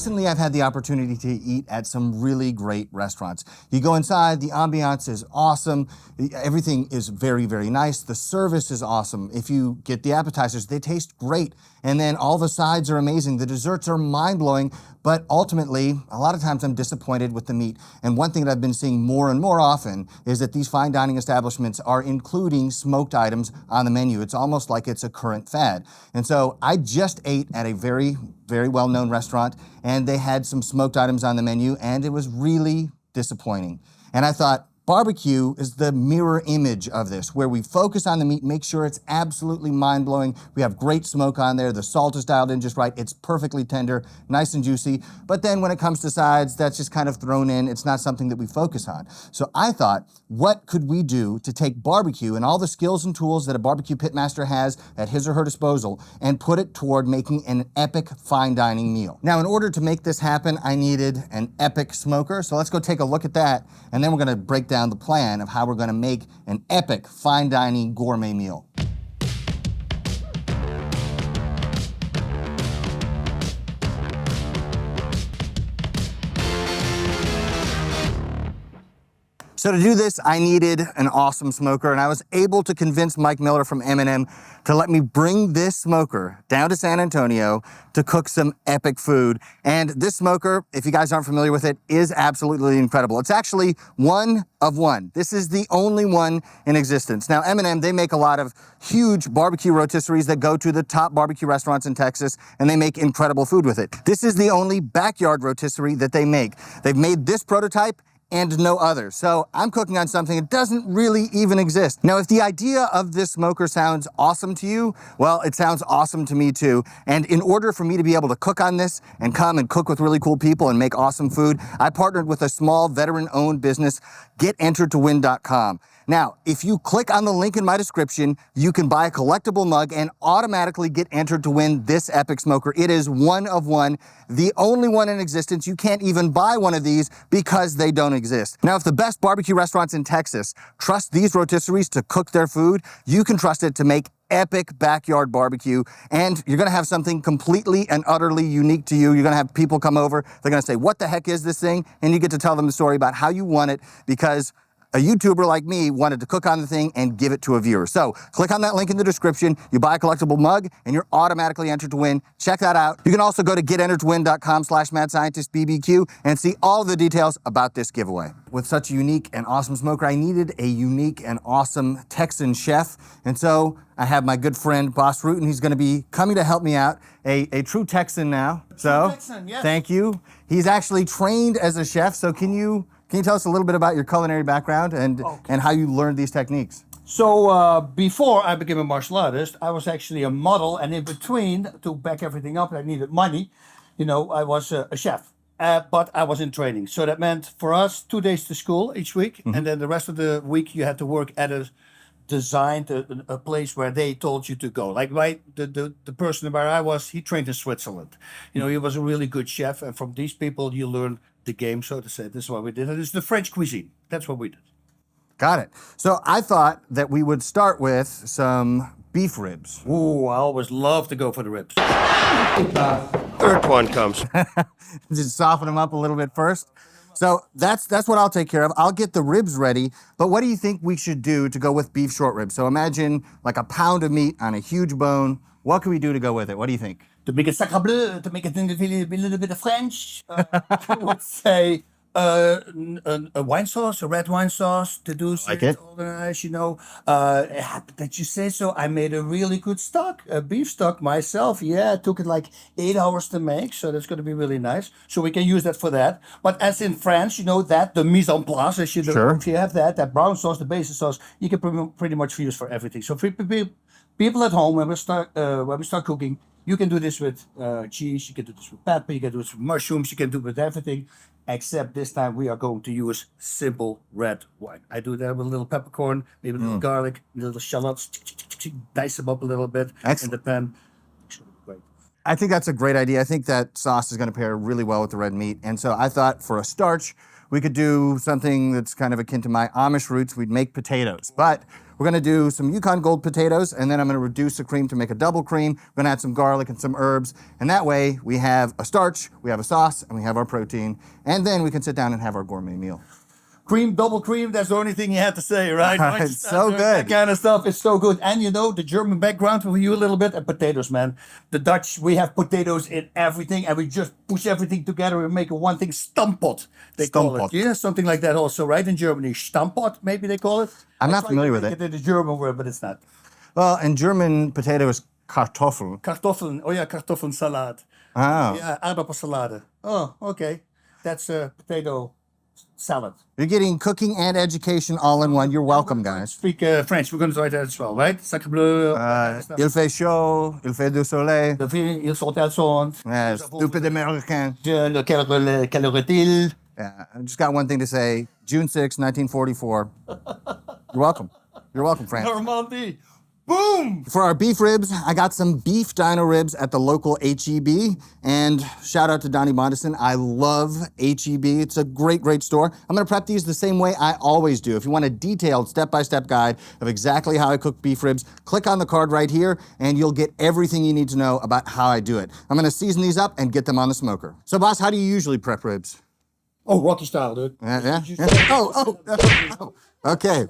recently I've had the opportunity to eat at some really great restaurants. You go inside, the ambiance is awesome. Everything is very, very nice. The service is awesome. If you get the appetizers, they taste great. And then all the sides are amazing. The desserts are mind-blowing. But ultimately, a lot of times I'm disappointed with the meat. And one thing that I've been seeing more and more often is that these fine dining establishments are including smoked items on the menu. It's almost like it's a current fad. And so I just ate at a very, very well-known restaurant, and they had some smoked items on the menu, and it was really disappointing. And I thought, barbecue is the mirror image of this, where we focus on the meat, make sure it's absolutely mind-blowing. We have great smoke on there. The salt is dialed in just right. It's perfectly tender, nice and juicy. But then when it comes to sides, that's just kind of thrown in. It's not something that we focus on. So I thought, what could we do to take barbecue and all the skills and tools that a barbecue pitmaster has at his or her disposal and put it toward making an epic fine dining meal? Now, in order to make this happen, I needed an epic smoker. So let's go take a look at that, and then we're gonna break down the plan of how we're gonna make an epic fine dining gourmet meal. So to do this, I needed an awesome smoker, and I was able to convince Mike Miller from M&M to let me bring this smoker down to San Antonio to cook some epic food. And this smoker, if you guys aren't familiar with it, is absolutely incredible. It's actually one of one. This is the only one in existence. Now, M&M, they make a lot of huge barbecue rotisseries that go to the top barbecue restaurants in Texas, and they make incredible food with it. This is the only backyard rotisserie that they make. They've made this prototype and no other. So I'm cooking on something that doesn't really even exist. Now, if the idea of this smoker sounds awesome to you, well, it sounds awesome to me too. And in order for me to be able to cook on this and come and cook with really cool people and make awesome food, I partnered with a small veteran-owned business, GetEnteredToWin.com. Now, if you click on the link in my description, you can buy a collectible mug and automatically get entered to win this epic smoker. It is one of one, the only one in existence. You can't even buy one of these because they don't exist. Now, if the best barbecue restaurants in Texas trust these rotisseries to cook their food, you can trust it to make epic backyard barbecue, and you're gonna have something completely and utterly unique to you. You're gonna have people come over, they're gonna say, what the heck is this thing? And you get to tell them the story about how you won it, because a YouTuber like me wanted to cook on the thing and give it to a viewer. So click on that link in the description, you buy a collectible mug, and you're automatically entered to win. Check that out. You can also go to GetEnteredToWin.com/Mad Scientist BBQ and see all the details about this giveaway. With such a unique and awesome smoker, I needed a unique and awesome Texan chef. And so I have my good friend, Bas Rutten. He's gonna be coming to help me out, a true Texan now. So, Texan, yes. Thank you. He's actually trained as a chef, so can you tell us a little bit about your culinary background and how you learned these techniques? So before I became a martial artist, I was actually a model, and in between, to back everything up, I needed money. You know, I was a chef, but I was in training. So that meant for us 2 days to school each week, and then the rest of the week you had to work at a place where they told you to go. Like the person where I was, he trained in Switzerland. You know, he was a really good chef, and from these people you learn the game, so to say. This is what we did. And it's the French cuisine. That's what we did. Got it. So I thought that we would start with some beef ribs. Ooh, I always love to go for the ribs. Third one comes. Just soften them up a little bit first. So that's what I'll take care of. I'll get the ribs ready, but what do you think we should do to go with beef short ribs? So imagine like a pound of meat on a huge bone. What can we do to go with it? What do you think? To make it sacre bleu, to make it a little bit of French, I would say a wine sauce, a red wine sauce to do Like it. organized, you know. That you say so. I made a really good stock, a beef stock myself. Yeah, it took it like 8 hours to make, so that's going to be really nice. So we can use that for that. But as in France, you know that the mise en place, if you have that brown sauce, the basic sauce, you can pretty much use for everything. So for people at home, when we start cooking, you can do this with cheese, you can do this with pepper, you can do this with mushrooms, you can do it with everything, except this time we are going to use simple red wine. I do that with a little peppercorn, maybe a little garlic, little shallots, dice them up a little bit in the pan. Great. I think that's a great idea. I think that sauce is going to pair really well with the red meat. And so I thought for a starch, we could do something that's kind of akin to my Amish roots. We'd make potatoes. But we're gonna do some Yukon Gold potatoes, and then I'm gonna reduce the cream to make a double cream. We're gonna add some garlic and some herbs, and that way we have a starch, we have a sauce, and we have our protein, and then we can sit down and have our gourmet meal. Cream, double cream, that's the only thing you had to say, right? It's so good. That kind of stuff, it's so good. And you know, the German background for you a little bit, and potatoes, man. The Dutch, we have potatoes in everything, and we just push everything together and make one thing, stampot, they call Stampot. it. Yeah, something like that also, right? In Germany, stampot, maybe they call it. I'm I not tried familiar to with make it. It's a German word, but it's not. Well, in German, potato is Kartoffel. Kartoffeln, oh yeah, kartoffelsalade. Oh. Yeah, aardappelsalade. Oh, okay. That's a potato salad. You're getting cooking and education all in one. You're welcome, guys. Speak French, we're going to try that as well, right? Sacre bleu. Il fait chaud, il fait du soleil. Ils sont elles sont. Yeah, stupid American. Quelle heure-t-il? Yeah, I just got one thing to say. June 6, 1944. You're welcome. You're welcome, France. Normandy. Boom! For our beef ribs, I got some beef dino ribs at the local HEB. And shout out to Donnie Mondison. I love HEB. It's a great, great store. I'm gonna prep these the same way I always do. If you want a detailed step-by-step guide of exactly how I cook beef ribs, click on the card right here and you'll get everything you need to know about how I do it. I'm gonna season these up and get them on the smoker. So boss, how do you usually prep ribs? Oh, Rocky style, dude. Yeah? Oh. Okay.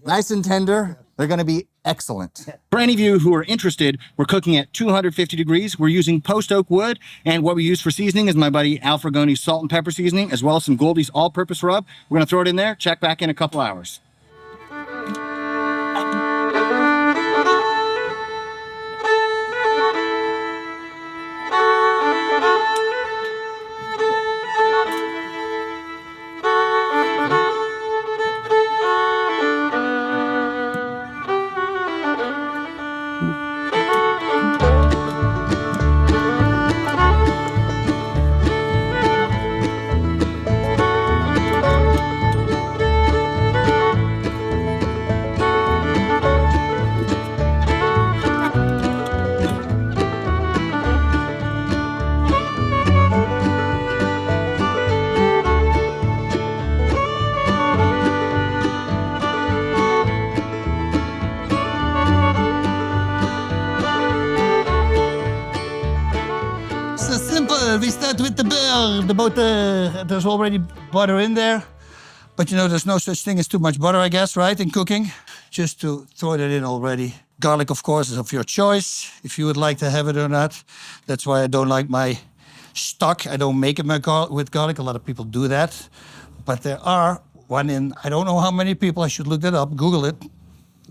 Nice and tender. They're going to be excellent. For any of you who are interested, we're cooking at 250 degrees. We're using post oak wood, and what we use for seasoning is my buddy Al Fragoni's salt and pepper seasoning, as well as some Goldie's all-purpose rub. We're going to throw it in there, check back in a couple hours. So simple. We start with the beurre, the butter. There's already butter in there. But you know, there's no such thing as too much butter, I guess, right, in cooking? Just to throw that in already. Garlic, of course, is of your choice, if you would like to have it or not. That's why I don't like my stock. I don't make it with garlic. A lot of people do that. But there are one in, I don't know how many people, I should look that up, Google it,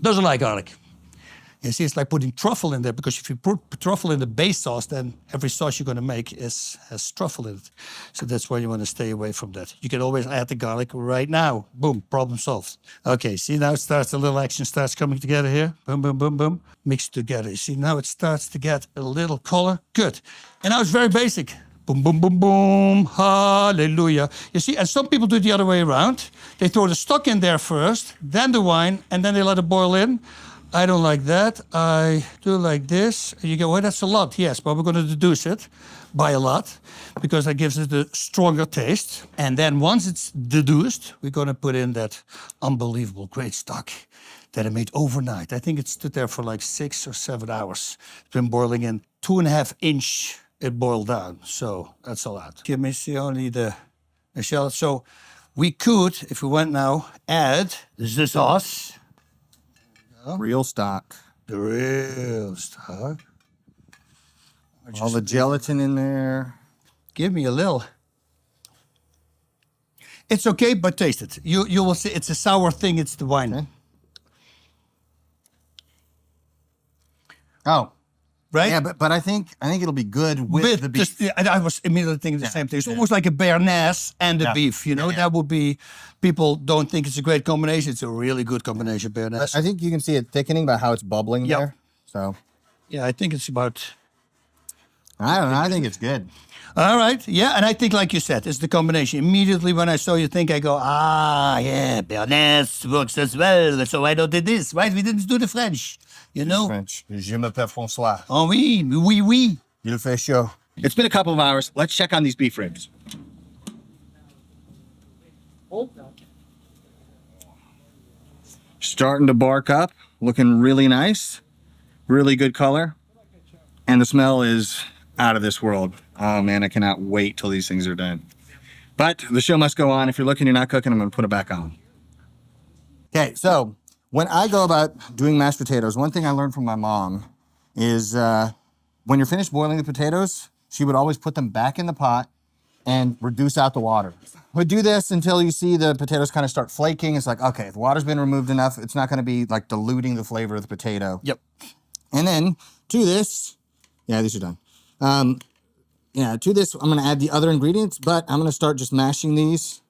doesn't like garlic. You see, it's like putting truffle in there, because if you put truffle in the base sauce, then every sauce you're going to make has truffle in it. So that's why you want to stay away from that. You can always add the garlic right now. Boom, problem solved. Okay, see, now it starts, the little action starts coming together here. Boom, boom, boom, boom. Mixed together. You see, now it starts to get a little color. Good. And now it's very basic. Boom, boom, boom, boom. Hallelujah. You see, and some people do it the other way around. They throw the stock in there first, then the wine, and then they let it boil in. I don't like that. I do like this. You go, well, that's a lot, yes, but we're going to deduce it by a lot because that gives it a stronger taste. And then once it's deduced, we're going to put in that unbelievable great stock that I made overnight. I think it stood there for like 6 or 7 hours. It's been boiling in 2.5 inch. It boiled down, so that's a lot. Give me see only the shallot. So we could, if we went now, add the sauce. Real stock. The real stock. All the gelatin in there. Give me a little. It's okay, but taste it. You will see it's a sour thing, it's the wine. Okay. Oh. Right? Yeah, but I think it'll be good with the beef. I was immediately thinking the same thing. It's almost like a béarnaise and the beef, you know? That would be, people don't think it's a great combination. It's a really good combination, béarnaise. I think you can see it thickening by how it's bubbling there. So. Yeah, I think it's about... I don't know. I think it's good. All right. Yeah, and I think, like you said, it's the combination. Immediately when I saw you think, I go, yeah, béarnaise works as well. So why don't do this? Right? We didn't do the French, you know? French. Je m'appelle François. Oh, oui, oui, oui. Il fait chaud. It's been a couple of hours. Let's check on these beef ribs. Starting to bark up, looking really nice, really good color. And the smell is out of this world. Oh man, I cannot wait till these things are done. But the show must go on. If you're looking, you're not cooking, I'm gonna put it back on. Okay, so when I go about doing mashed potatoes, one thing I learned from my mom is when you're finished boiling the potatoes, she would always put them back in the pot and reduce out the water. We'd do this until you see the potatoes kind of start flaking. It's like, okay, the water's been removed enough. It's not gonna be like diluting the flavor of the potato. Yep. And then to this, yeah, these are done. To this, I'm gonna add the other ingredients, but I'm gonna start just mashing these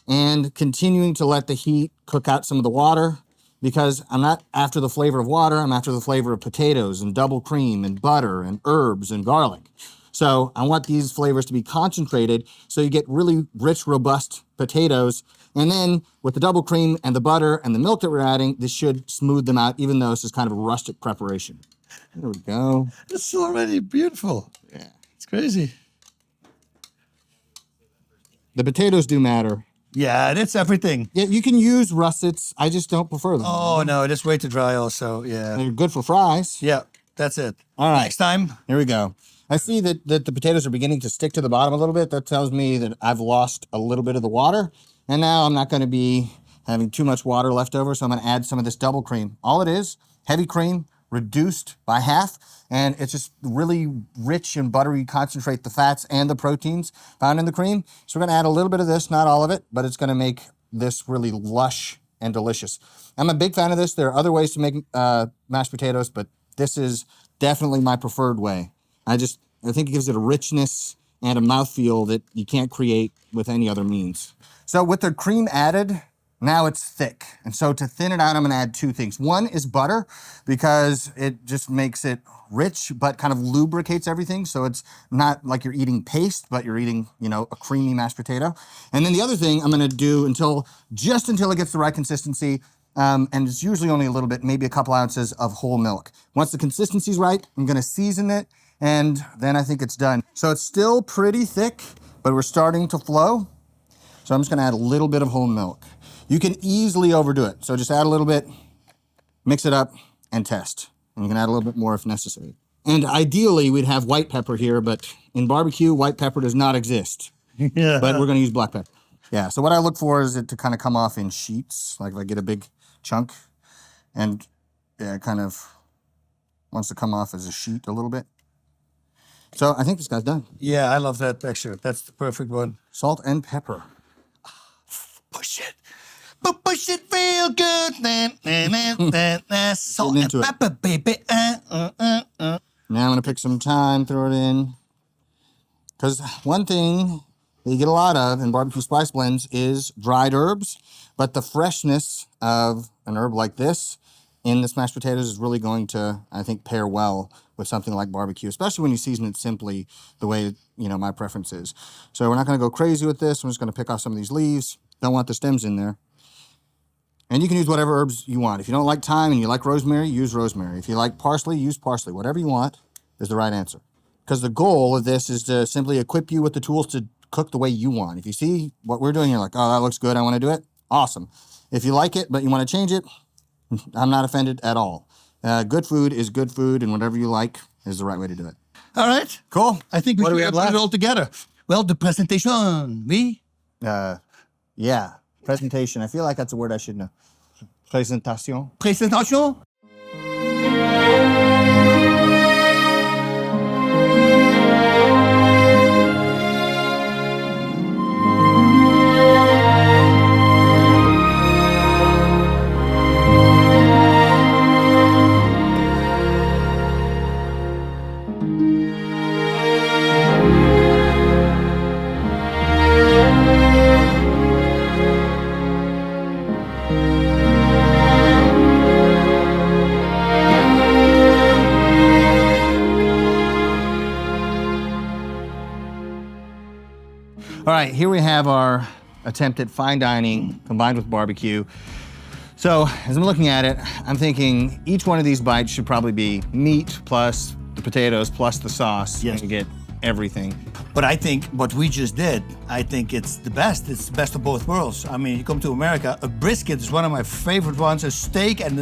and continuing to let the heat cook out some of the water, because I'm not after the flavor of water, I'm after the flavor of potatoes and double cream and butter and herbs and garlic. So I want these flavors to be concentrated so you get really rich, robust potatoes. And then with the double cream and the butter and the milk that we're adding, this should smooth them out, even though this is kind of a rustic preparation. There we go. It's already beautiful. Yeah. It's crazy. The potatoes do matter. Yeah, that's everything. Yeah, you can use russets. I just don't prefer them. Oh no, it is way too dry also. Yeah. They're good for fries. Yeah, that's it. All right. Next time. Here we go. I see that the potatoes are beginning to stick to the bottom a little bit. That tells me that I've lost a little bit of the water. And now I'm not going to be having too much water left over, so I'm going to add some of this double cream. All it is, heavy cream, reduced by half, and it's just really rich and buttery, concentrate the fats and the proteins found in the cream. So we're going to add a little bit of this, not all of it, but it's going to make this really lush and delicious. I'm a big fan of this. There are other ways to make mashed potatoes, but this is definitely my preferred way. I think it gives it a richness and a mouthfeel that you can't create with any other means. So with the cream added, now it's thick. And so to thin it out, I'm gonna add two things. One is butter, because it just makes it rich, but kind of lubricates everything. So it's not like you're eating paste, but you're eating, a creamy mashed potato. And then the other thing I'm gonna do just until it gets the right consistency, and it's usually only a little bit, maybe a couple ounces of whole milk. Once the consistency's right, I'm gonna season it, and then I think it's done. So it's still pretty thick, but we're starting to flow. So I'm just gonna add a little bit of whole milk. You can easily overdo it. So just add a little bit, mix it up, and test. And you can add a little bit more if necessary. And ideally, we'd have white pepper here, but in barbecue, white pepper does not exist. Yeah. But we're gonna use black pepper. Yeah, so what I look for is it to kind of come off in sheets. Like if I get a big chunk, and it kind of wants to come off as a sheet a little bit. So I think this guy's done. Yeah, I love that texture. That's the perfect one. Salt and pepper. Push it. But push it real good. Salt and into it. pepper, baby. Now I'm gonna pick some thyme, throw it in. Because one thing that you get a lot of in barbecue spice blends is dried herbs, but the freshness of an herb like this in the mashed potatoes is really going to, I think, pair well with something like barbecue, especially when you season it simply the way, my preference is. So we're not gonna go crazy with this. I'm just gonna pick off some of these leaves. Don't want the stems in there. And you can use whatever herbs you want. If you don't like thyme and you like rosemary, use rosemary. If you like parsley, use parsley. Whatever you want is the right answer. Because the goal of this is to simply equip you with the tools to cook the way you want. If you see what we're doing, you're like, oh, that looks good, I want to do it. Awesome. If you like it, but you want to change it, I'm not offended at all. Good food is good food, and whatever you like is the right way to do it. All right. Cool. I think we What do we should have put left? it all together. Well, the presentation, oui? Yeah, presentation. I feel like that's a word I should know. Presentation. Présentation? All right, here we have our attempt at fine dining combined with barbecue. So as I'm looking at it, I'm thinking each one of these bites should probably be meat plus the potatoes plus the sauce. Yes. And you get everything. But I think what we just did, I think it's the best. It's the best of both worlds. I mean, you come to America, a brisket is one of my favorite ones. A steak and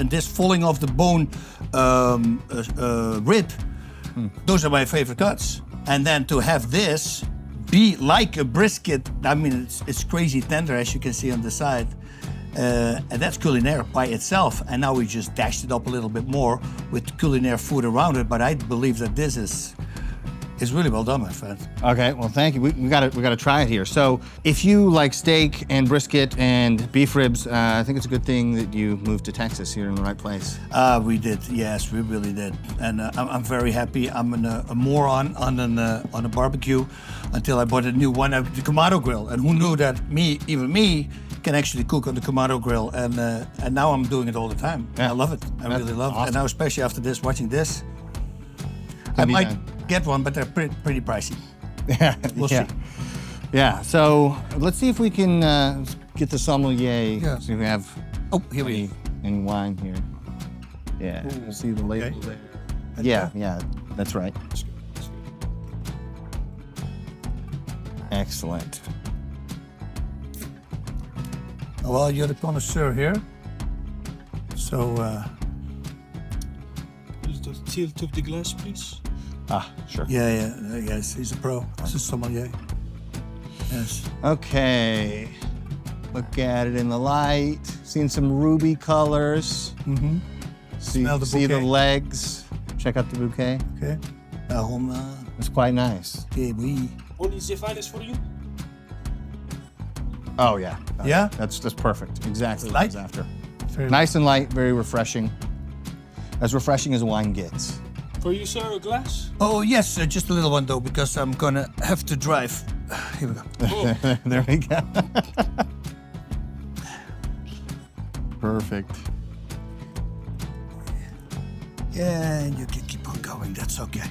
this falling off the bone rib, those are my favorite cuts. And then to have this be like a brisket, I mean, it's crazy tender, as you can see on the side. And that's culinaire by itself. And now we just dashed it up a little bit more with culinaire food around it. But I believe that this is really well done, my friend. Okay, well, thank you. We gotta try it here. So, if you like steak and brisket and beef ribs, I think it's a good thing that you moved to Texas. You're in the right place. We did, yes, we really did, and I'm very happy. I'm a moron on a barbecue until I bought a new one, the Kamado grill, and who knew that even me, can actually cook on the Kamado grill, and now I'm doing it all the time. Yeah. I love it. I really love it, and now especially after this, watching this, I might get one, but they're pretty pricey. Yeah, we'll see. Yeah. So let's see if we can get the sommelier. Yeah. See if we have. Oh, here we go. Any wine here? Yeah. Ooh. See the label Okay. there. Yeah, that's right. Excellent. Well, you're the connoisseur here, so. Is the tilt of the glass, please? Sure. Yes, he's a pro. This is sommelier. Yes. Okay. Look at it in the light. Seeing some ruby colors. Mm-hmm. Smell the See the bouquet. legs. Check out the bouquet. Okay. Aroma. It's quite nice. Okay, oui. Only the finest for you? Oh yeah. Yeah? That's perfect. Exactly what I was Light? after. Very Nice and light, very refreshing. As refreshing as wine gets. For you, sir, a glass? Oh, yes, just a little one though, because I'm gonna have to drive. Here we go. Oh. There we go. Perfect. Yeah, and you can keep on going, that's okay.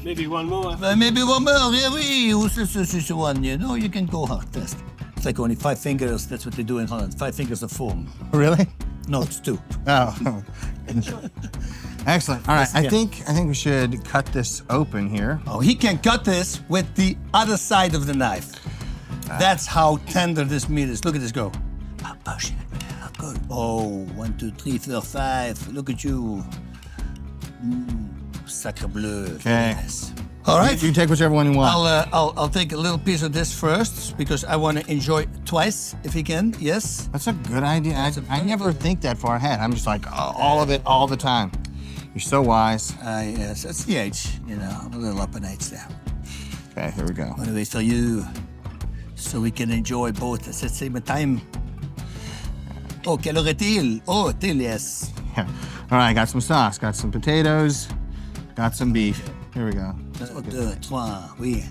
Maybe one more. Maybe one more, yeah, oui. This one, you know, you can go hard test. It's like only 5 fingers, that's what they do in Holland. 5 fingers of foam. Really? No, it's 2. Oh. Excellent. All right. I Yeah. think we should cut this open here. Oh, he can cut this with the other side of the knife. That's how tender this meat is. Look at this go. Ah, push it. Ah, good. Oh, 1, 2, 3, 4, 5. Look at you. Sacre bleu. Okay. Yes. All right. You can take whichever one you want. I'll take a little piece of this first because I want to enjoy twice if you can. Yes. That's a good idea. I never think that far ahead. I'm just like all of it all the time. You're so wise. Yes, that's the age. You know, I'm a little up in age there. Okay, here we go. Want to wait for you so we can enjoy both at the same time. Oh, quelle heure est-il? Oh, till, yes. Yeah. All right, got some sauce, got some potatoes, got some beef. Here we go. 1, 2, 3, oui.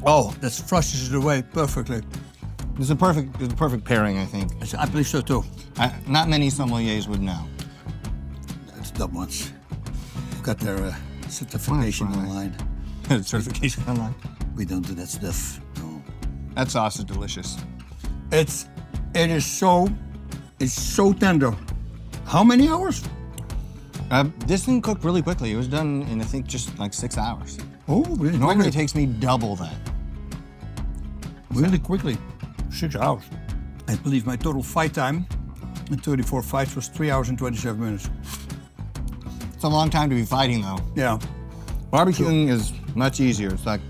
Oh, this flushes it away perfectly. It's a perfect pairing, I think. I believe so too. Not many sommeliers would know. It's dumb ones. Got their certification Fine. online. Certification online. We don't do that stuff. No. That sauce is delicious. It's so tender. How many hours? This thing cooked really quickly. It was done in, I think, just like 6 hours. Oh, really? Normally quickly. it takes me double that. Really quickly. 6 hours. I believe my total fight time in 34 fights was 3 hours and 27 minutes. It's a long time to be fighting, though. Yeah. Barbecuing is much easier. It's like,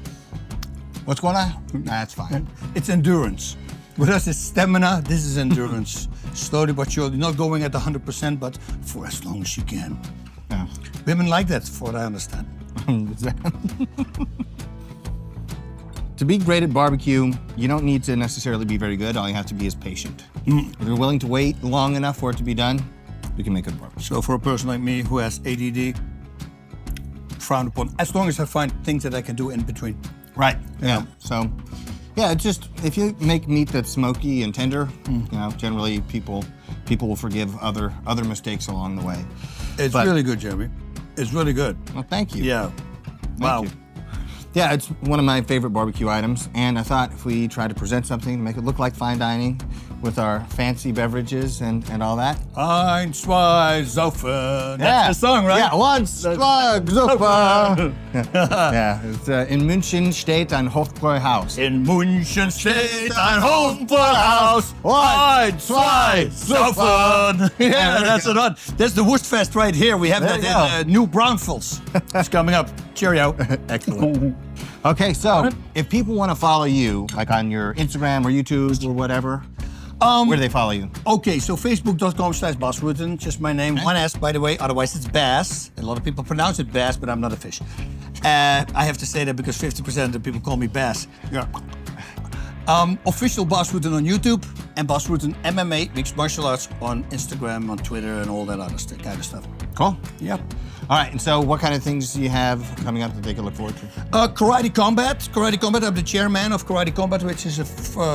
what's going on? That's fine. It's endurance. With us, it's stamina. This is endurance. Slowly but surely. Not going at 100%, but for as long as you can. Yeah. Women like that, for what I understand. To be great at barbecue, you don't need to necessarily be very good. All you have to be is patient. If you're willing to wait long enough for it to be done, you can make good barbecue. So for a person like me who has ADD, frowned upon, as long as I find things that I can do in between. Right. Yeah. So Yeah, it's just if you make meat that's smoky and tender, you know, generally people will forgive other mistakes along the way. It's really good, Jeremy. It's really good. Well, thank you. Yeah. Wow. Thank you. Yeah, it's one of my favorite barbecue items, and I thought if we try to present something, make it look like fine dining with our fancy beverages and all that. Ein, zwei, saufen. That's the song, right? Yeah, one, zwei, super. Yeah, it's, in München steht ein Hofbräuhaus. In München steht ein Hofbräuhaus. Ein, zwei, saufen. Yeah, that's it on. That's the Wurstfest right here. We have There that in New Braunfels. It's coming up. Cheerio. Excellent. Okay, so if people want to follow you, like on your Instagram or YouTube or whatever, where do they follow you? Okay, so facebook.com/Bas Rutten, just my name. One S, by the way, otherwise it's Bas. A lot of people pronounce it Bas, but I'm not a fish. I have to say that because 50% of the people call me Bas. Yeah. Official Bas Rutten on YouTube and Bas Rutten MMA, mixed martial arts on Instagram, on Twitter, and all that other kind of stuff. Cool. Yep. All right, and so what kind of things do you have coming up that they can look forward to? Karate Combat. I'm the chairman of Karate Combat, which is a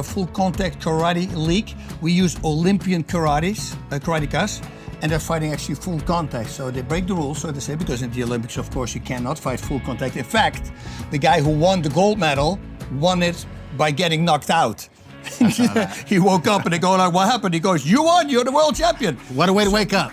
full contact karate league. We use Olympian karatekas, and they're fighting actually full contact. So they break the rules, so to say, because in the Olympics, of course, you cannot fight full contact. In fact, the guy who won the gold medal won it by getting knocked out. He woke up and they go like, "What happened?" He goes, "You won. You're the world champion." What a way to wake up.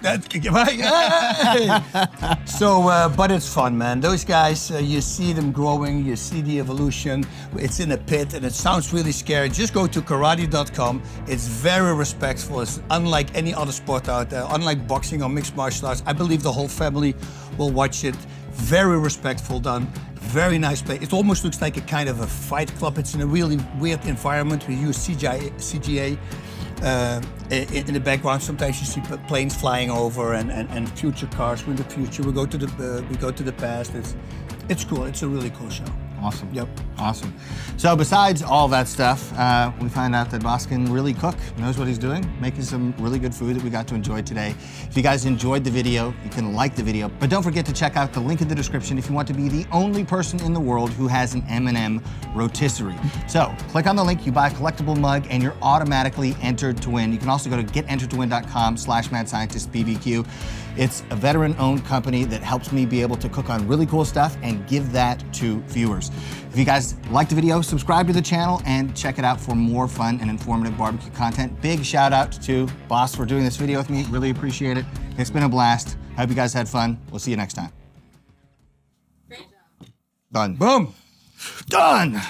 So, but it's fun, man. Those guys, you see them growing, you see the evolution. It's in a pit and it sounds really scary. Just go to karate.com. It's very respectful. It's unlike any other sport out there, unlike boxing or mixed martial arts. I believe the whole family will watch it. Very respectful done. Very nice place. It almost looks like a kind of a fight club. It's in a really weird environment. We use CGA in the background. Sometimes you see planes flying over and future cars. We're in the future. We go to the past. It's cool. It's a really cool show. Awesome. Yep. Awesome. So besides all that stuff, we find out that Bas can really cook, knows what he's doing, making some really good food that we got to enjoy today. If you guys enjoyed the video, you can like the video, but don't forget to check out the link in the description if you want to be the only person in the world who has an M&M rotisserie. So click on the link, you buy a collectible mug, and you're automatically entered to win. You can also go to getenteredtowin.com/Mad Scientist BBQ. It's a veteran-owned company that helps me be able to cook on really cool stuff and give that to viewers. If you guys liked the video, subscribe to the channel and check it out for more fun and informative barbecue content. Big shout out to Bas for doing this video with me. Really appreciate it. It's been a blast. I hope you guys had fun. We'll see you next time. Great job. Done. Boom. Done.